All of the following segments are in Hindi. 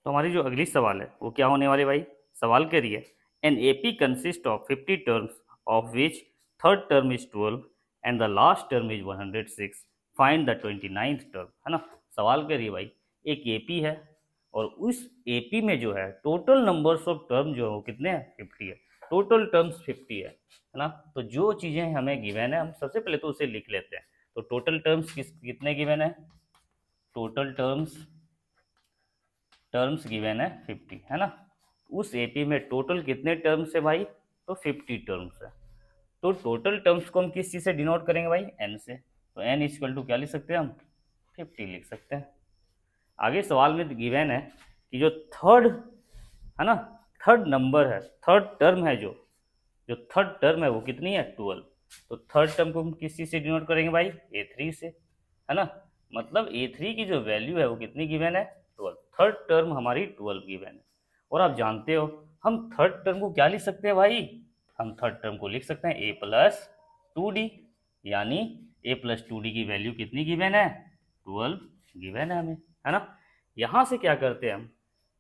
तो हमारी जो अगली सवाल है वो क्या होने वाली भाई, सवाल कह रही है an AP consist of 50 terms of which third term is 12 and the last term is 106, find the 29th term, है ना। सवाल कह रही है भाई एक एपी है और उस एपी में जो है टोटल नंबर्स ऑफ टर्म जो है वो कितने हैं, 50 है, टोटल टर्म्स 50 है ना। तो जो चीज़ें हमें गिवन है हम सबसे पहले तो उसे लिख लेते हैं। तो टोटल टर्म्स कितने गिवन है, टोटल टर्म्स गिवन है 50, है ना। उस एपी में टोटल कितने टर्म्स है भाई, तो 50 टर्म्स है। तो टोटल टर्म्स को हम किस चीज़ से डिनोट करेंगे भाई, एन से। तो एन इक्वल टू क्या लिख सकते हैं हम, 50 लिख सकते हैं। आगे सवाल में गिवन है कि जो थर्ड है ना, थर्ड नंबर है, थर्ड टर्म है, जो थर्ड टर्म है वो कितनी है, 12। तो थर्ड टर्म को हम किस चीज़ से डिनोट करेंगे भाई, A3 से, है ना। मतलब A3 की जो वैल्यू है वो कितनी गिवन है, 12। थर्ड टर्म हमारी 12 गिवन है। और आप जानते हो हम थर्ड टर्म को क्या लिख सकते हैं भाई, हम थर्ड टर्म को लिख सकते हैं A+2D, यानी A+2D की वैल्यू कितनी गिवन है, 12 गिवन है हमें, है ना। यहाँ से क्या करते हैं हम,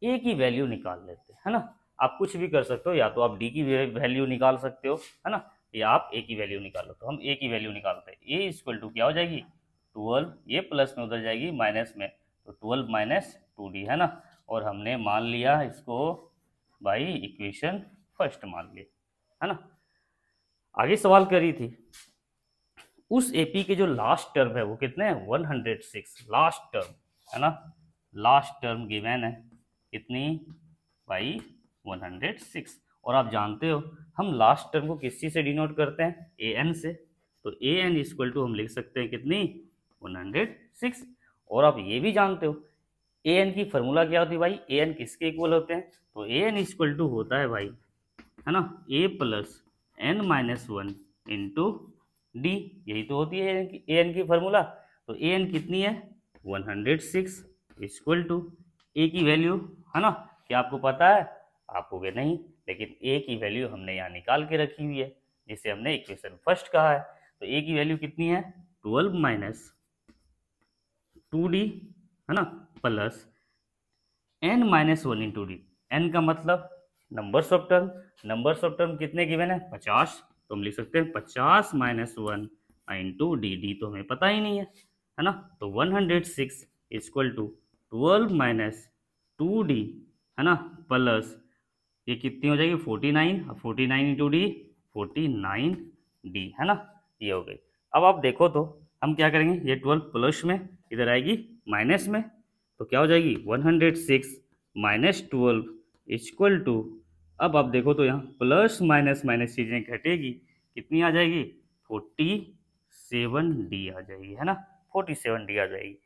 A की वैल्यू निकाल लेते हैं, है ना। आप कुछ भी कर सकते हो, या तो आप डी की वैल्यू निकाल सकते हो, है ना, या आप ए की वैल्यू निकालो। तो हम ए की वैल्यू निकालते हैं। ए इक्वल टू क्या हो जाएगी, 12, ये प्लस में उधर जाएगी माइनस में, तो 12 माइनस 2D, है ना। और हमने मान लिया इसको भाई इक्वेशन फर्स्ट मान लिया, है ना। आगे सवाल करी थी उस एपी के जो लास्ट टर्म है वो कितने हैं, 106, लास्ट टर्म, है ना। लास्ट टर्म गिवन है कितनी भाई, 106। और आप जानते हो हम लास्ट टर्म को किस चीज से डिनोट करते हैं, ए एन से। तो ए एन इक्वल टू हम लिख सकते हैं कितनी, 106। और आप ये भी जानते हो ए एन की फॉर्मूला क्या होती है भाई, ए एन किसके इक्वल होते हैं, तो ए एन इक्वल टू होता है भाई, है ना, A+n-1 इंटू डी, यही तो होती है ए एन की फॉर्मूला। तो ए एन कितनी है, 106 इक्वल टू ए की वैल्यू, है ना। क्या आपको पता है, आपको भी नहीं, लेकिन ए की वैल्यू हमने यहाँ निकाल के रखी हुई है, जिसे हमने इक्वेशन फर्स्ट कहा है। तो ए की वैल्यू कितनी है, 12 माइनस 2D, है ना, plus n-1 into D. N का मतलब numbers of term, numbers of term कितने गिवन है, 50। तो हम लिख सकते हैं 50 माइनस 1 इंटू डी, डी तो हमें पता ही नहीं है ना। तो 106 इक्वल टू 12 माइनस 2D, है ना, प्लस ये कितनी हो जाएगी 49, 49 इंटू डी 49D, है ना। ये हो गई। अब आप देखो तो हम क्या करेंगे, ये 12 प्लस में इधर आएगी माइनस में, तो क्या हो जाएगी 106 माइनस 12 इक्वल टू, अब आप देखो तो यहाँ प्लस माइनस माइनस चीजें घटेगी, कितनी आ जाएगी 47D आ जाएगी, है ना, 47D आ जाएगी।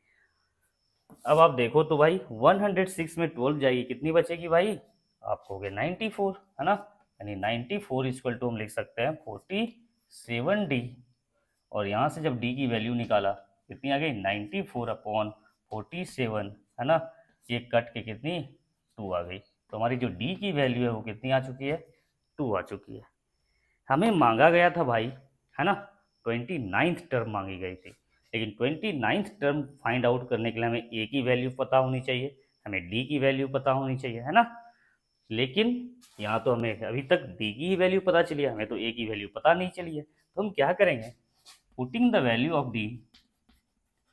अब आप देखो तो भाई 106 में 12 जाएगी, कितनी बचेगी भाई, आप कहोगे 94, है ना। यानी 94 इक्वल टू हम लिख सकते हैं 47D। और यहाँ से जब D की वैल्यू निकाला कितनी आ गई, 94/47, है ना। ये कट के कितनी 2 आ गई। तो हमारी जो D की वैल्यू है वो कितनी आ चुकी है, 2 आ चुकी है। हमें मांगा गया था भाई, है ना, 29th टर्म मांगी गई थी, लेकिन 29th टर्म फाइंड आउट करने के लिए हमें ए की वैल्यू पता होनी चाहिए, हमें डी की वैल्यू पता होनी चाहिए, है ना। लेकिन यहाँ तो हमें अभी तक डी की ही वैल्यू पता चली है, हमें तो ए की वैल्यू पता नहीं चली है। तो हम क्या करेंगे, putting the value of D,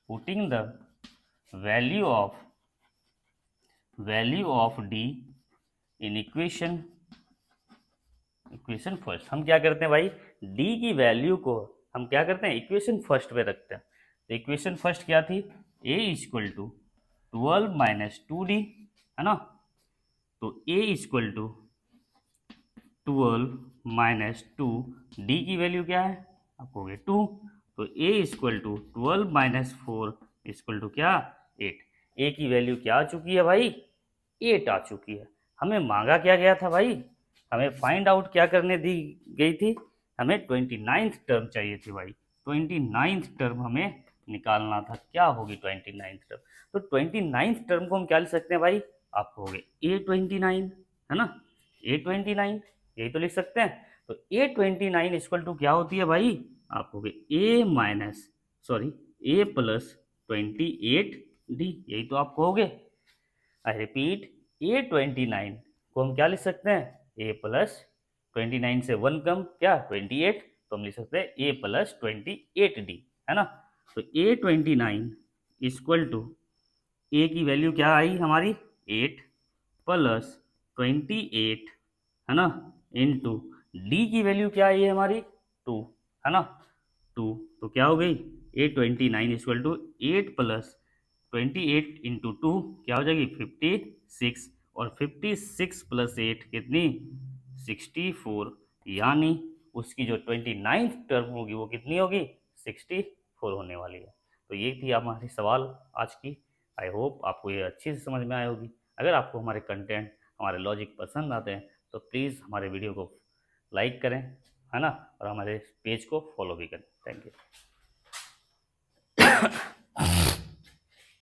putting the value of D in equation first. हम क्या करते हैं भाई, डी की वैल्यू को हम क्या करते हैं, इक्वेशन फर्स्ट पे रखते हैं। तो इक्वेशन फर्स्ट क्या थी, ए इक्वल टू 12 माइनस 2D, है ना। तो A equal to 12 minus 2, D की वैल्यू क्या है, आप कहोगे 2। तो A equal to 12 minus 4 equal to क्या, 8। ए की वैल्यू क्या आ चुकी है भाई, 8 आ चुकी है। हमें मांगा क्या गया था भाई, हमें फाइंड आउट क्या करने दी गई थी, हमें 29th टर्म चाहिए थी भाई। 29th टर्म हमें निकालना था, क्या होगी 29th टर्म। तो 29th टर्म को हम क्या लिख सकते हैं भाई, आप कहोगे A29, है ना, A29, यही तो लिख सकते हैं। तो A29 इक्वल टू क्या होती है भाई, आप कहोगे A+28D, यही तो आप कहोगे। आई रिपीट, A29 को हम क्या लिख सकते हैं, A प्लस 29 से 1 कम क्या 28, तो हम लिख सकते हैं A प्लस 28D, है ना। तो A29 इक्वल टू A की वैल्यू क्या आई हमारी 8 प्लस 28, है ना, इंटू D की वैल्यू क्या आई है हमारी 2, है ना 2, तो क्या हो गई A29 equal to 8 plus 28 into 2 क्या हो जाएगी 56, और 56 प्लस 8 कितनी 64, यानी उसकी जो 29th टर्म होगी वो कितनी होगी 64 होने वाली है। तो ये थी हमारी सवाल आज की। आई होप आपको ये अच्छे से समझ में आई होगी। अगर आपको हमारे कंटेंट, हमारे लॉजिक पसंद आते हैं तो प्लीज़ हमारे वीडियो को लाइक करें, है ना, और हमारे पेज को फॉलो भी करें। Thank you.